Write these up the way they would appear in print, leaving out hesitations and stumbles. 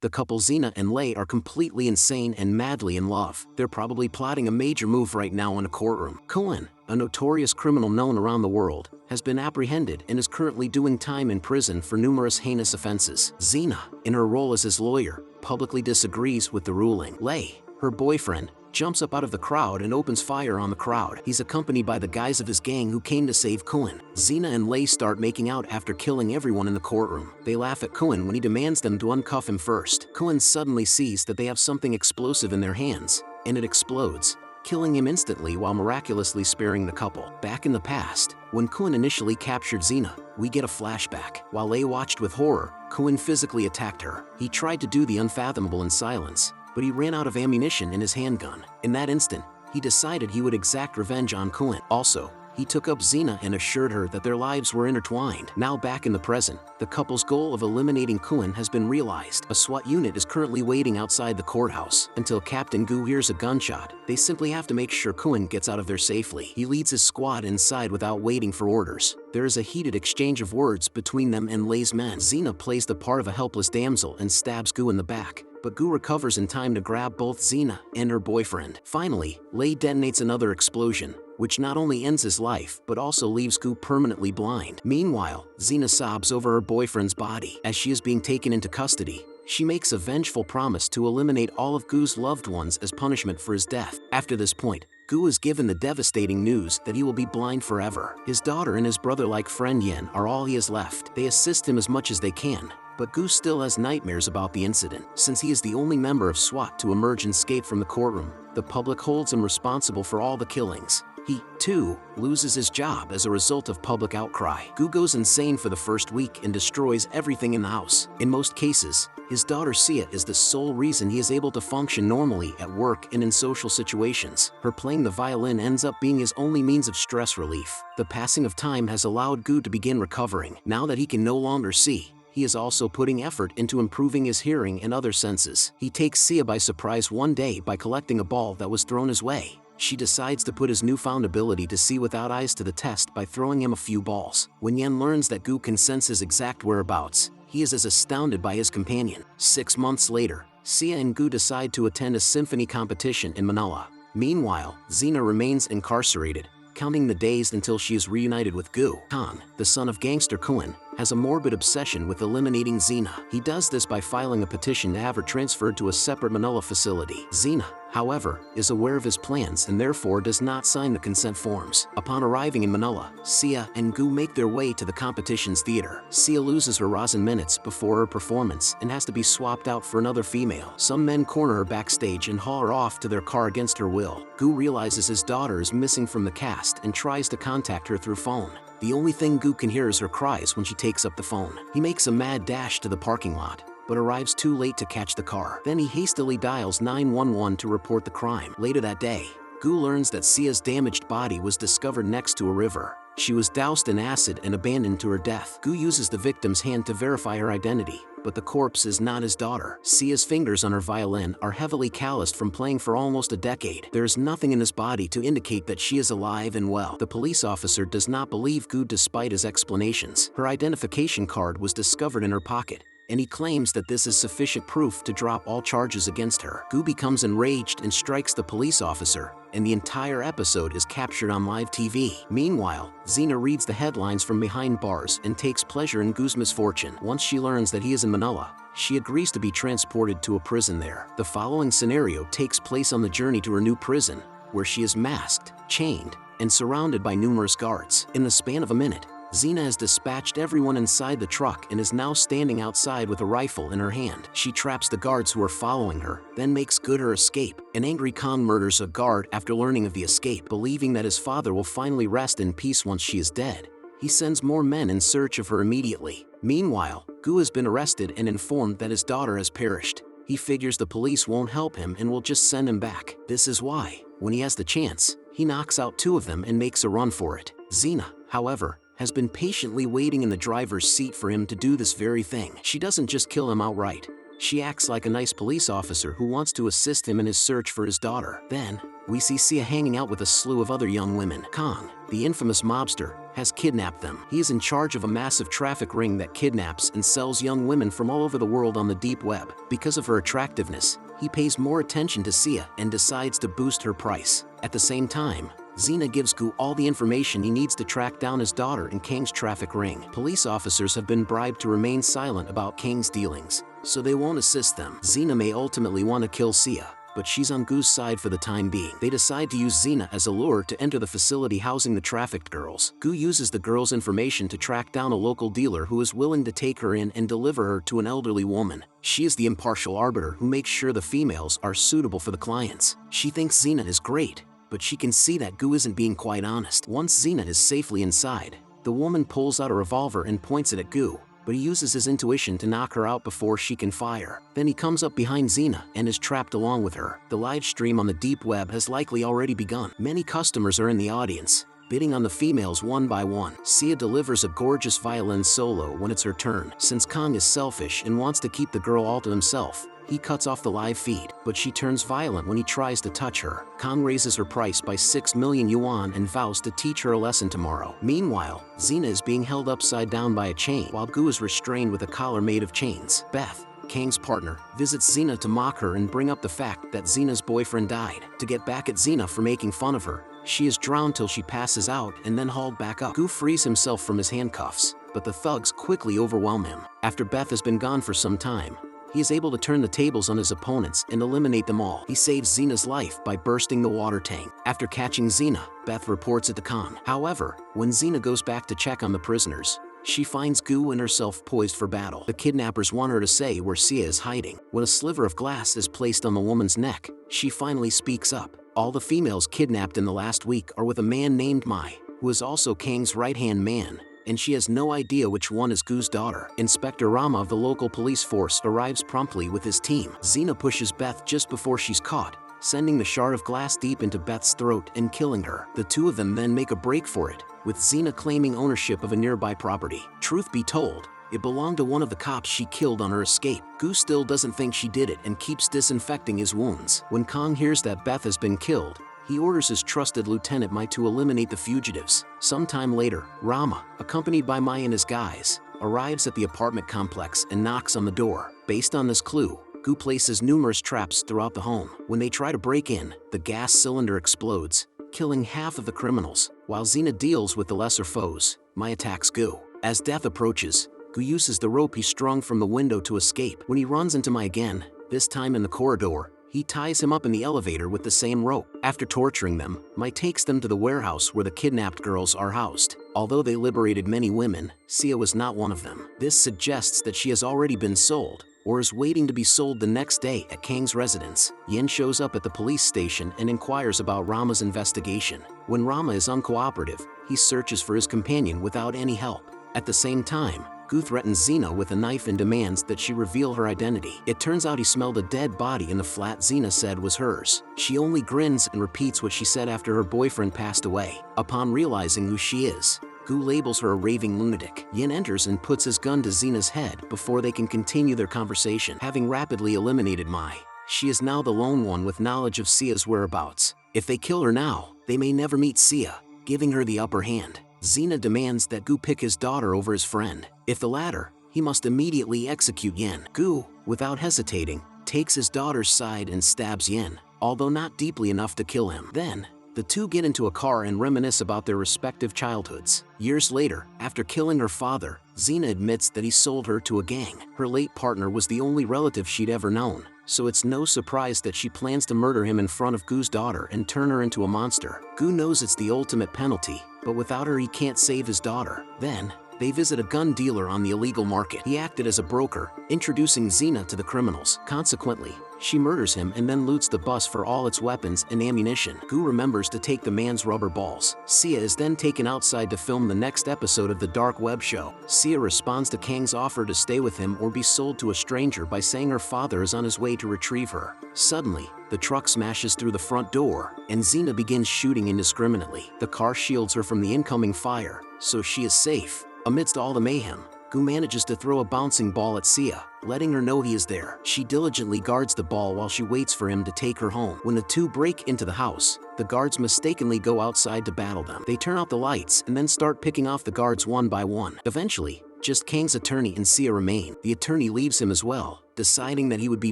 The couple Xena and Lei are completely insane and madly in love. They're probably plotting a major move right now in a courtroom. Cohen, a notorious criminal known around the world, has been apprehended and is currently doing time in prison for numerous heinous offenses. Xena, in her role as his lawyer, publicly disagrees with the ruling. Lei, her boyfriend, jumps up out of the crowd and opens fire on the crowd. He's accompanied by the guys of his gang who came to save Cohen. Xena and Lei start making out after killing everyone in the courtroom. They laugh at Cohen when he demands them to uncuff him first. Cohen suddenly sees that they have something explosive in their hands, and it explodes, killing him instantly while miraculously sparing the couple. Back in the past, when Cohen initially captured Xena, we get a flashback. While Lei watched with horror, Cohen physically attacked her. He tried to do the unfathomable in silence, but he ran out of ammunition in his handgun. In that instant, he decided he would exact revenge on Cohen. Also, he took up Xena and assured her that their lives were intertwined. Now back in the present, the couple's goal of eliminating Cohen has been realized. A SWAT unit is currently waiting outside the courthouse. Until Captain Gu hears a gunshot, they simply have to make sure Cohen gets out of there safely. He leads his squad inside without waiting for orders. There is a heated exchange of words between them and Lei's men. Xena plays the part of a helpless damsel and stabs Gu in the back, but Gu recovers in time to grab both Xena and her boyfriend. Finally, Lei detonates another explosion, which not only ends his life but also leaves Gu permanently blind. Meanwhile, Xena sobs over her boyfriend's body. As she is being taken into custody, she makes a vengeful promise to eliminate all of Gu's loved ones as punishment for his death. After this point, Gu is given the devastating news that he will be blind forever. His daughter and his brother-like friend Yen are all he has left. They assist him as much as they can, but Gu still has nightmares about the incident. Since he is the only member of SWAT to emerge unscathed from the courtroom, the public holds him responsible for all the killings. He, too, loses his job as a result of public outcry. Gu goes insane for the first week and destroys everything in the house. In most cases, his daughter Sia is the sole reason he is able to function normally at work and in social situations. Her playing the violin ends up being his only means of stress relief. The passing of time has allowed Gu to begin recovering. Now that he can no longer see, he is also putting effort into improving his hearing and other senses. He takes Sia by surprise one day by collecting a ball that was thrown his way. She decides to put his newfound ability to see without eyes to the test by throwing him a few balls. When Yen learns that Gu can sense his exact whereabouts, he is as astounded by his companion. 6 months later, Sia and Gu decide to attend a symphony competition in Manila. Meanwhile, Xena remains incarcerated, counting the days until she is reunited with Gu. Khan, the son of gangster Cohen, has a morbid obsession with eliminating Xena. He does this by filing a petition to have her transferred to a separate Manila facility. Xena, however, is aware of his plans and therefore does not sign the consent forms. Upon arriving in Manila, Sia and Gu make their way to the competition's theater. Sia loses her rosin minutes before her performance and has to be swapped out for another female. Some men corner her backstage and haul her off to their car against her will. Gu realizes his daughter is missing from the cast and tries to contact her through phone. The only thing Gu can hear is her cries when she takes up the phone. He makes a mad dash to the parking lot, but arrives too late to catch the car. Then he hastily dials 911 to report the crime. Later that day, Gu learns that Sia's damaged body was discovered next to a river. She was doused in acid and abandoned to her death. Gu uses the victim's hand to verify her identity, but the corpse is not his daughter. Sia's fingers on her violin are heavily calloused from playing for almost a decade. There is nothing in his body to indicate that she is alive and well. The police officer does not believe Gu despite his explanations. Her identification card was discovered in her pocket, and he claims that this is sufficient proof to drop all charges against her. Gu becomes enraged and strikes the police officer, and the entire episode is captured on live TV. Meanwhile, Xena reads the headlines from behind bars and takes pleasure in Gu's misfortune. Once she learns that he is in Manila, she agrees to be transported to a prison there. The following scenario takes place on the journey to her new prison, where she is masked, chained, and surrounded by numerous guards. In the span of a minute, Xena has dispatched everyone inside the truck and is now standing outside with a rifle in her hand. She traps the guards who are following her, then makes good her escape. An angry Khan murders a guard after learning of the escape. Believing that his father will finally rest in peace once she is dead, he sends more men in search of her immediately. Meanwhile, Gu has been arrested and informed that his daughter has perished. He figures the police won't help him and will just send him back. This is why, when he has the chance, he knocks out 2 of them and makes a run for it. Xena, however, has been patiently waiting in the driver's seat for him to do this very thing. She doesn't just kill him outright, She acts like a nice police officer who wants to assist him in his search for his daughter. Then, we see Sia hanging out with a slew of other young women. Kong, the infamous mobster, has kidnapped them. He is in charge of a massive traffic ring that kidnaps and sells young women from all over the world on the deep web. Because of her attractiveness, he pays more attention to Sia and decides to boost her price. At the same time, Xena gives Gu all the information he needs to track down his daughter in Kang's traffic ring. Police officers have been bribed to remain silent about Kang's dealings, so they won't assist them. Xena may ultimately want to kill Sia, but she's on Gu's side for the time being. They decide to use Xena as a lure to enter the facility housing the trafficked girls. Gu uses the girls' information to track down a local dealer who is willing to take her in and deliver her to an elderly woman. She is the impartial arbiter who makes sure the females are suitable for the clients. She thinks Xena is great, but she can see that Gu isn't being quite honest. Once Xena is safely inside, the woman pulls out a revolver and points it at Gu, but he uses his intuition to knock her out before she can fire. Then he comes up behind Xena and is trapped along with her. The live stream on the deep web has likely already begun. Many customers are in the audience, bidding on the females one by one. Sia delivers a gorgeous violin solo when it's her turn. Since Kong is selfish and wants to keep the girl all to himself, he cuts off the live feed, but she turns violent when he tries to touch her. Kong raises her price by 6 million yuan and vows to teach her a lesson tomorrow. Meanwhile, Xena is being held upside down by a chain, while Gu is restrained with a collar made of chains. Beth, Kang's partner, visits Xena to mock her and bring up the fact that Xena's boyfriend died. To get back at Xena for making fun of her, she is drowned till she passes out and then hauled back up. Gu frees himself from his handcuffs, but the thugs quickly overwhelm him. After Beth has been gone for some time, he is able to turn the tables on his opponents and eliminate them all. He saves Xena's life by bursting the water tank. After catching Xena, Beth reports it to Kong. However, when Xena goes back to check on the prisoners, she finds Gu and herself poised for battle. The kidnappers want her to say where Sia is hiding. When a sliver of glass is placed on the woman's neck, she finally speaks up. All the females kidnapped in the last week are with a man named Mai, who is also Kang's right-hand man, and she has no idea which one is Gu's daughter. Inspector Rama of the local police force arrives promptly with his team. Xena pushes Beth just before she's caught, sending the shard of glass deep into Beth's throat and killing her. The two of them then make a break for it, with Xena claiming ownership of a nearby property. Truth be told, it belonged to one of the cops she killed on her escape. Gu still doesn't think she did it and keeps disinfecting his wounds. When Kong hears that Beth has been killed, he orders his trusted Lieutenant Mai to eliminate the fugitives. Sometime later, Rama, accompanied by Mai and his guys, arrives at the apartment complex and knocks on the door. Based on this clue, Gu places numerous traps throughout the home. When they try to break in, the gas cylinder explodes, killing half of the criminals. While Xena deals with the lesser foes, Mai attacks Gu. As death approaches, Gu uses the rope he strung from the window to escape. When he runs into Mai again, this time in the corridor, he ties him up in the elevator with the same rope. After torturing them, Mai takes them to the warehouse where the kidnapped girls are housed. Although they liberated many women, Sia was not one of them. This suggests that she has already been sold, or is waiting to be sold the next day at Kang's residence. Yin shows up at the police station and inquires about Rama's investigation. When Rama is uncooperative, he searches for his companion without any help. At the same time, Gu threatens Xena with a knife and demands that she reveal her identity. It turns out he smelled a dead body in the flat Xena said was hers. She only grins and repeats what she said after her boyfriend passed away. Upon realizing who she is, Gu labels her a raving lunatic. Yin enters and puts his gun to Xena's head before they can continue their conversation. Having rapidly eliminated Mai, she is now the lone one with knowledge of Sia's whereabouts. If they kill her now, they may never meet Sia, giving her the upper hand. Xena demands that Gu pick his daughter over his friend. If the latter, he must immediately execute Yin. Gu, without hesitating, takes his daughter's side and stabs Yin, although not deeply enough to kill him. Then, the two get into a car and reminisce about their respective childhoods. Years later, after killing her father, Xena admits that he sold her to a gang. Her late partner was the only relative she'd ever known, so it's no surprise that she plans to murder him in front of Gu's daughter and turn her into a monster. Gu knows it's the ultimate penalty, but without her he can't save his daughter. Then, they visit a gun dealer on the illegal market. He acted as a broker, introducing Xena to the criminals. Consequently, she murders him and then loots the bus for all its weapons and ammunition. Gu remembers to take the man's rubber balls. Sia is then taken outside to film the next episode of the dark web show. Sia responds to Kang's offer to stay with him or be sold to a stranger by saying her father is on his way to retrieve her. Suddenly, the truck smashes through the front door, and Xena begins shooting indiscriminately. The car shields her from the incoming fire, so she is safe. Amidst all the mayhem, Gu manages to throw a bouncing ball at Sia, letting her know he is there. She diligently guards the ball while she waits for him to take her home. When the two break into the house, the guards mistakenly go outside to battle them. They turn out the lights and then start picking off the guards one by one. Eventually, just Kang's attorney and Sia remain. The attorney leaves him as well, deciding that he would be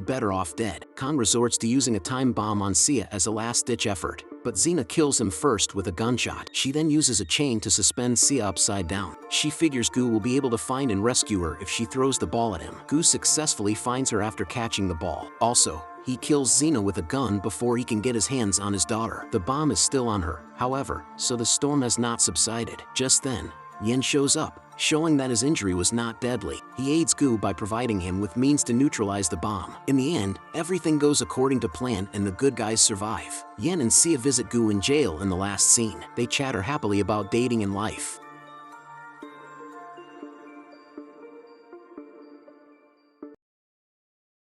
better off dead. Kang resorts to using a time bomb on Sia as a last-ditch effort, but Xena kills him first with a gunshot. She then uses a chain to suspend Sia upside down. She figures Gu will be able to find and rescue her if she throws the ball at him. Gu successfully finds her after catching the ball. Also, he kills Xena with a gun before he can get his hands on his daughter. The bomb is still on her, however, so the storm has not subsided. Just then, Yen shows up, showing that his injury was not deadly. He aids Gu by providing him with means to neutralize the bomb. In the end, everything goes according to plan and the good guys survive. Yen and Sia visit Gu in jail in the last scene. They chatter happily about dating and life.